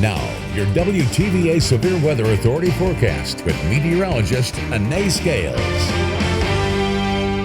Now, your WTVA Severe Weather Authority forecast with meteorologist Annea Scales.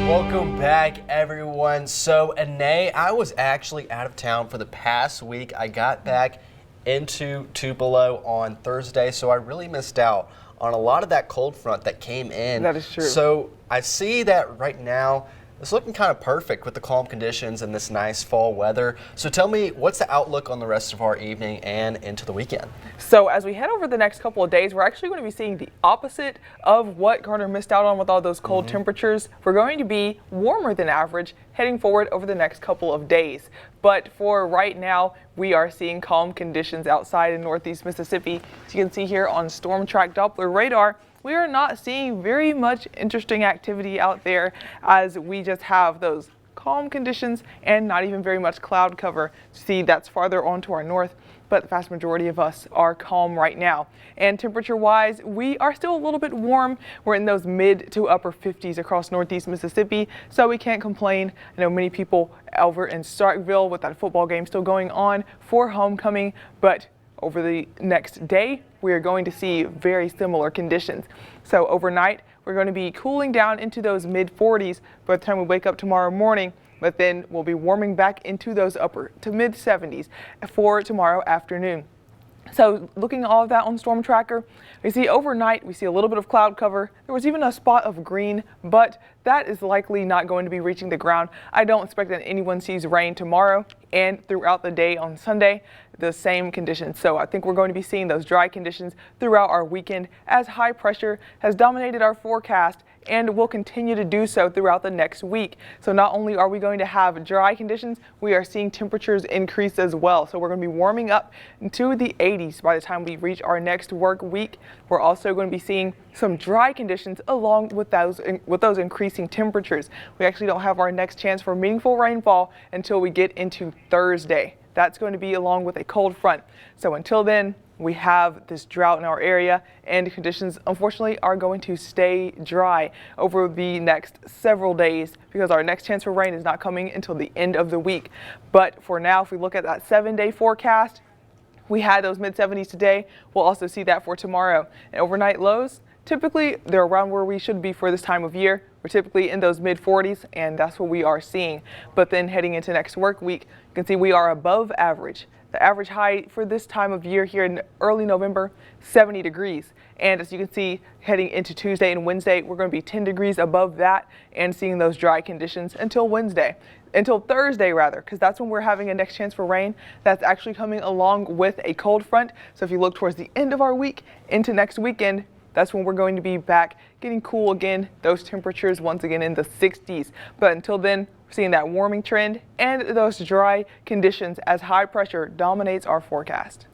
Welcome back, everyone. So, Annea, I was actually out of town for the past week. I got back into Tupelo on Thursday, so I really missed out on a lot of that cold front that came in. That is true. So, I see that right now it's looking kind of perfect with the calm conditions and this nice fall weather. So tell me, what's the outlook on the rest of our evening and into the weekend? So as we head over the next couple of days, we're actually going to be seeing the opposite of what Garner missed out on with all those cold temperatures. We're going to be warmer than average heading forward over the next couple of days. But for right now, we are seeing calm conditions outside in northeast Mississippi. As you can see here on Storm Track Doppler radar, we are not seeing very much interesting activity out there as we just have those calm conditions and not even very much cloud cover. See, that's farther on to our north, but the vast majority of us are calm right now. And temperature wise, we are still a little bit warm. We're in those mid to upper 50s across northeast Mississippi, so we can't complain. I know many people over in Starkville with that football game still going on for homecoming, but over the next day, we are going to see very similar conditions. So overnight, we're going to be cooling down into those mid 40s by the time we wake up tomorrow morning, but then we'll be warming back into those upper to mid 70s for tomorrow afternoon. So looking at all of that on Storm Tracker, we see overnight, we see a little bit of cloud cover. There was even a spot of green, but that is likely not going to be reaching the ground. I don't expect that anyone sees rain tomorrow and throughout the day on Sunday, the same conditions. So I think we're going to be seeing those dry conditions throughout our weekend as high pressure has dominated our forecast and will continue to do so throughout the next week. So not only are we going to have dry conditions, we are seeing temperatures increase as well. So we're going to be warming up into the 80s by the time we reach our next work week. We're also going to be seeing some dry conditions along with those increasing temperatures. We actually don't have our next chance for meaningful rainfall until we get into Thursday. That's going to be along with a cold front. So until then, we have this drought in our area, and conditions unfortunately are going to stay dry over the next several days because our next chance for rain is not coming until the end of the week. But for now, if we look at that 7-day forecast, we had those mid 70s today. We'll also see that for tomorrow. And overnight lows, typically they're around where we should be for this time of year. We're typically in those mid 40s, and that's what we are seeing. But then heading into next work week, you can see we are above average. The average high for this time of year here in early November, 70 degrees. And as you can see, heading into Tuesday and Wednesday, we're going to be 10 degrees above that and seeing those dry conditions until Thursday rather, because that's when we're having a next chance for rain. That's actually coming along with a cold front. So if you look towards the end of our week into next weekend, that's when we're going to be back getting cool again. Those temperatures once again in the 60s. But until then, we're seeing that warming trend and those dry conditions as high pressure dominates our forecast.